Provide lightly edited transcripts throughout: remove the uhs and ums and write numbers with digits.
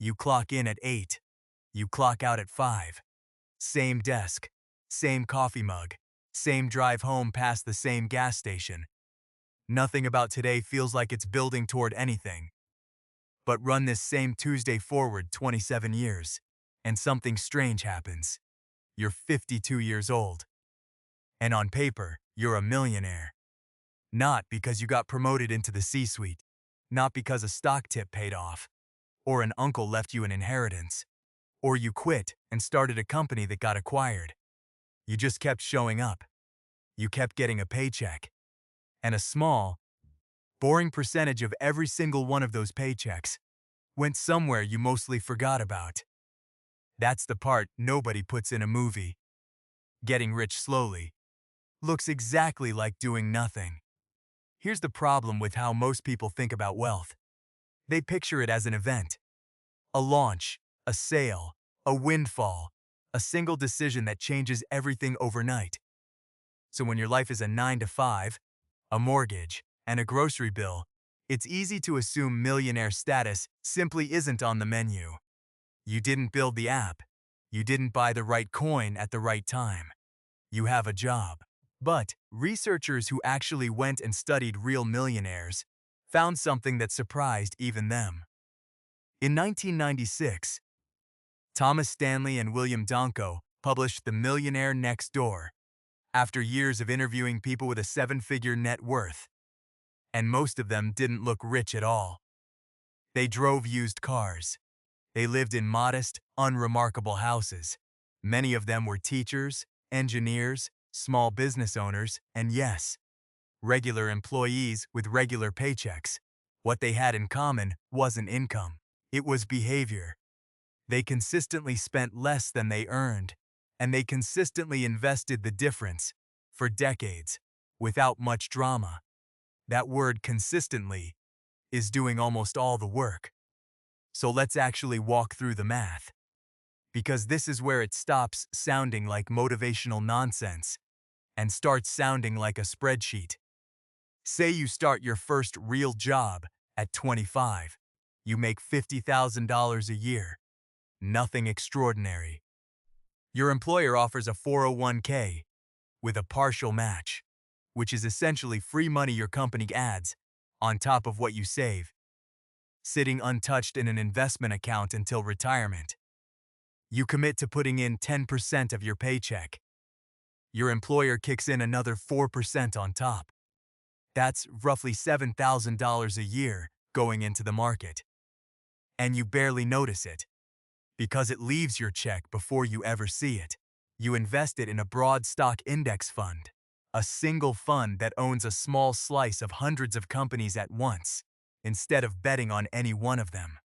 You clock in at 8. You clock out at 5. Same desk, same coffee mug, same drive home past the same gas station. Nothing about today feels like it's building toward anything. But run this same Tuesday forward 27 years, and something strange happens. You're 52 years old. And on paper, you're a millionaire. Not because you got promoted into the C-suite, not because a stock tip paid off, or an uncle left you an inheritance, or you quit and started a company that got acquired. You just kept showing up. You kept getting a paycheck. And a small, boring percentage of every single one of those paychecks went somewhere you mostly forgot about. That's the part nobody puts in a movie. Getting rich slowly looks exactly like doing nothing. Here's the problem with how most people think about wealth. They picture it as an event. A launch, a sale, a windfall, a single decision that changes everything overnight. So when your life is a 9 to 5, a mortgage, and a grocery bill, it's easy to assume millionaire status simply isn't on the menu. You didn't build the app. You didn't buy the right coin at the right time. You have a job. But researchers who actually went and studied real millionaires found something that surprised even them. In 1996, Thomas Stanley and William Donko published The Millionaire Next Door after years of interviewing people with a 7-figure net worth. And most of them didn't look rich at all. They drove used cars. They lived in modest, unremarkable houses. Many of them were teachers, engineers, small business owners, and yes, regular employees with regular paychecks. What they had in common wasn't income. It was behavior. They consistently spent less than they earned, and they consistently invested the difference for decades without much drama. That word consistently is doing almost all the work. So let's actually walk through the math. Because this is where it stops sounding like motivational nonsense and starts sounding like a spreadsheet. Say you start your first real job at 25. You make $50,000 a year. Nothing extraordinary. Your employer offers a 401k with a partial match, which is essentially free money your company adds on top of what you save, sitting untouched in an investment account until retirement. You commit to putting in 10% of your paycheck. Your employer kicks in another 4% on top. That's roughly $7,000 a year going into the market. And you barely notice it, because it leaves your check before you ever see it. You invest it in a broad stock index fund, a single fund that owns a small slice of hundreds of companies at once, instead of betting on any one of them.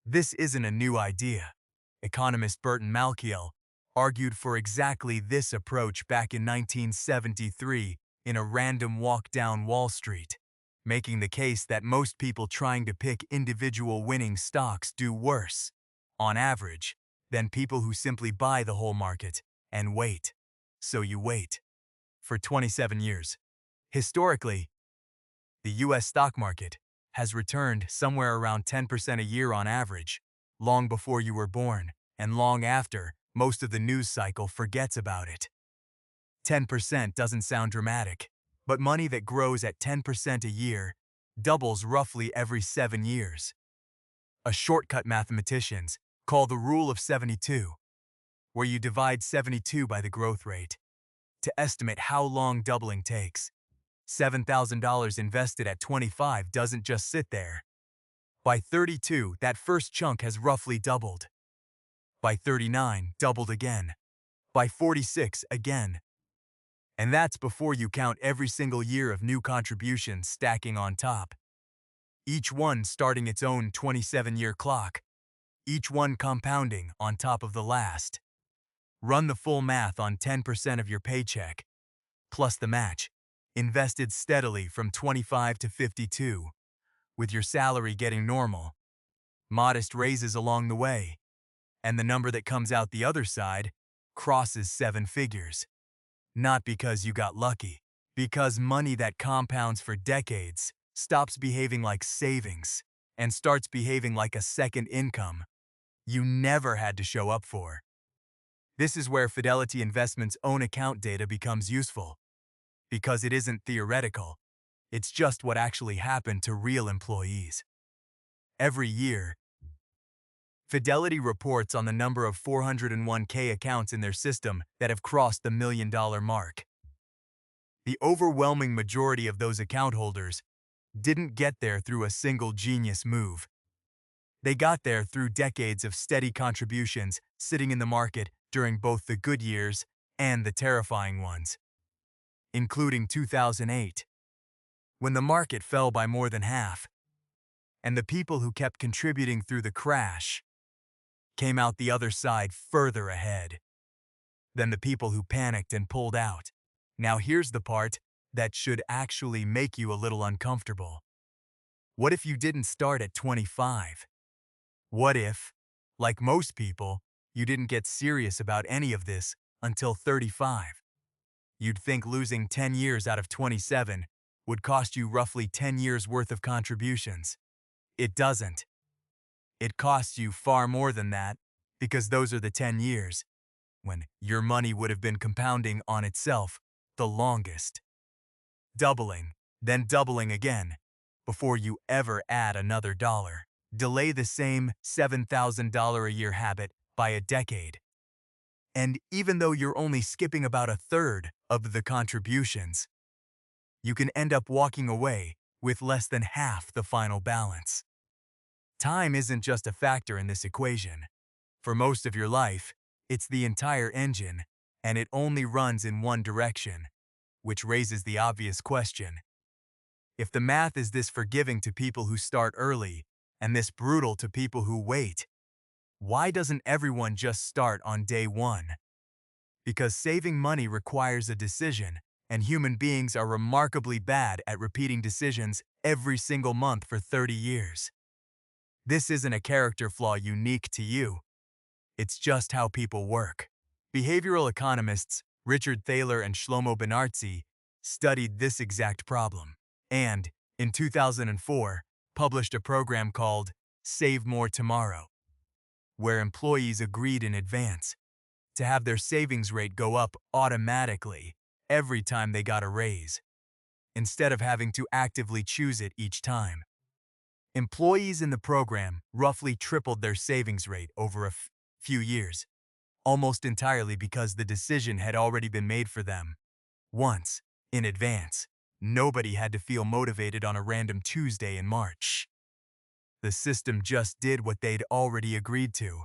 This isn't a new idea. Economist Burton Malkiel argued for exactly this approach back in 1973 in a random walk down Wall Street, making the case that most people trying to pick individual winning stocks do worse, on average, than people who simply buy the whole market and wait. So you wait. For 27 years. Historically, the U.S. stock market has returned somewhere around 10% a year on average, long before you were born, and long after most of the news cycle forgets about it. 10% doesn't sound dramatic, but money that grows at 10% a year doubles roughly every 7 years. A shortcut mathematicians call the rule of 72, where you divide 72 by the growth rate to estimate how long doubling takes. $7,000 invested at 25 doesn't just sit there. By 32, that first chunk has roughly doubled. By 39, doubled again. By 46, again. And that's before you count every single year of new contributions stacking on top. Each one starting its own 27-year clock. Each one compounding on top of the last. Run the full math on 10% of your paycheck, plus the match, invested steadily from 25 to 52, with your salary getting normal, modest raises along the way, and the number that comes out the other side crosses 7 figures. Not because you got lucky, because money that compounds for decades stops behaving like savings and starts behaving like a second income you never had to show up for. This is where Fidelity Investments' own account data becomes useful, because it isn't theoretical. It's just what actually happened to real employees. Every year, Fidelity reports on the number of 401k accounts in their system that have crossed the $1 million mark. The overwhelming majority of those account holders didn't get there through a single genius move. They got there through decades of steady contributions sitting in the market during both the good years and the terrifying ones, including 2008, when the market fell by more than half, and the people who kept contributing through the crash came out the other side further ahead than the people who panicked and pulled out. Now here's the part that should actually make you a little uncomfortable. What if you didn't start at 25? What if, like most people, you didn't get serious about any of this until 35? You'd think losing 10 years out of 27 would cost you roughly 10 years' worth of contributions. It doesn't. It costs you far more than that, because those are the 10 years when your money would have been compounding on itself the longest. Doubling, then doubling again, before you ever add another dollar. Delay the same $7,000 a year habit by a decade. And even though you're only skipping about a third of the contributions, you can end up walking away with less than half the final balance. Time isn't just a factor in this equation. For most of your life, it's the entire engine, and it only runs in one direction, which raises the obvious question. If the math is this forgiving to people who start early and this brutal to people who wait, why doesn't everyone just start on day one? Because saving money requires a decision, and human beings are remarkably bad at repeating decisions every single month for 30 years. This isn't a character flaw unique to you. It's just how people work. Behavioral economists Richard Thaler and Shlomo Benartzi studied this exact problem, and, in 2004, published a program called Save More Tomorrow, where employees agreed in advance to have their savings rate go up automatically every time they got a raise, instead of having to actively choose it each time. Employees in the program roughly tripled their savings rate over a few years, almost entirely because the decision had already been made for them once, in advance. Nobody had to feel motivated on a random Tuesday in March. The system just did what they'd already agreed to.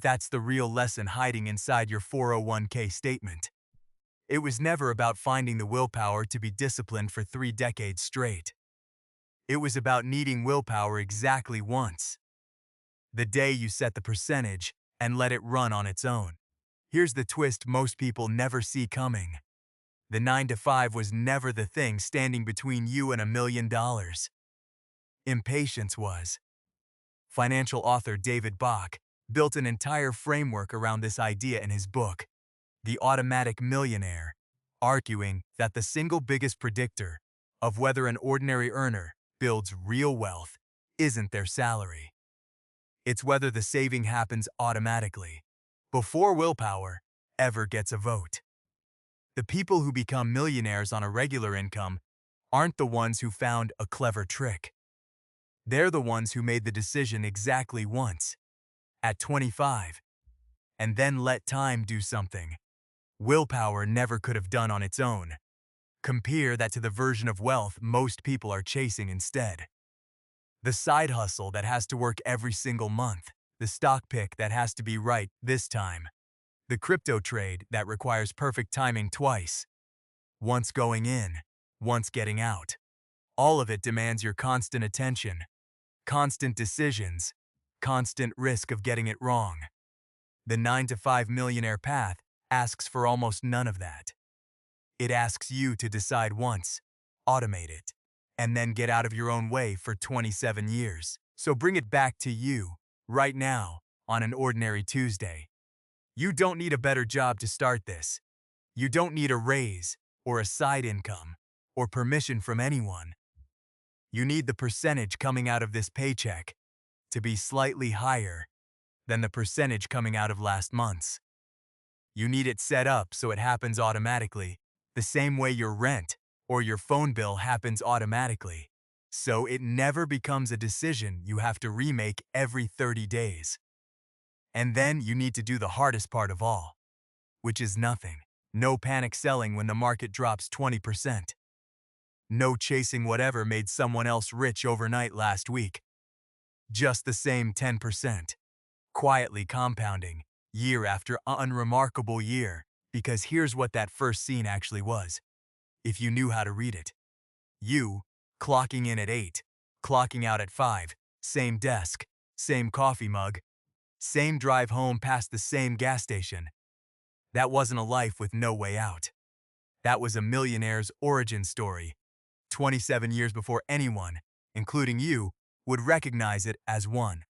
That's the real lesson hiding inside your 401k statement. It was never about finding the willpower to be disciplined for 3 decades straight. It was about needing willpower exactly once. The day you set the percentage and let it run on its own. Here's the twist most people never see coming. The 9 to 5 was never the thing standing between you and $1 million. Impatience was. Financial author David Bach built an entire framework around this idea in his book, The Automatic Millionaire, arguing that the single biggest predictor of whether an ordinary earner builds real wealth isn't their salary. It's whether the saving happens automatically, before willpower ever gets a vote. The people who become millionaires on a regular income aren't the ones who found a clever trick. They're the ones who made the decision exactly once, at 25, and then let time do something willpower never could have done on its own. Compare that to the version of wealth most people are chasing instead. The side hustle that has to work every single month, the stock pick that has to be right this time, the crypto trade that requires perfect timing twice, once going in, once getting out. All of it demands your constant attention, constant decisions, constant risk of getting it wrong. The 9 to 5 millionaire path asks for almost none of that. It asks you to decide once, automate it, and then get out of your own way for 27 years. So bring it back to you, right now, on an ordinary Tuesday. You don't need a better job to start this. You don't need a raise, or a side income, or permission from anyone. You need the percentage coming out of this paycheck to be slightly higher than the percentage coming out of last month's. You need it set up so it happens automatically, the same way your rent or your phone bill happens automatically. So it never becomes a decision you have to remake every 30 days. And then you need to do the hardest part of all, which is nothing. No panic selling when the market drops 20%. No chasing whatever made someone else rich overnight last week. Just the same 10%. Quietly compounding, year after unremarkable year, because here's what that first scene actually was, if you knew how to read it. You, clocking in at 8, clocking out at 5, same desk, same coffee mug, same drive home past the same gas station. That wasn't a life with no way out. That was a millionaire's origin story, 27 years before anyone, including you, would recognize it as one.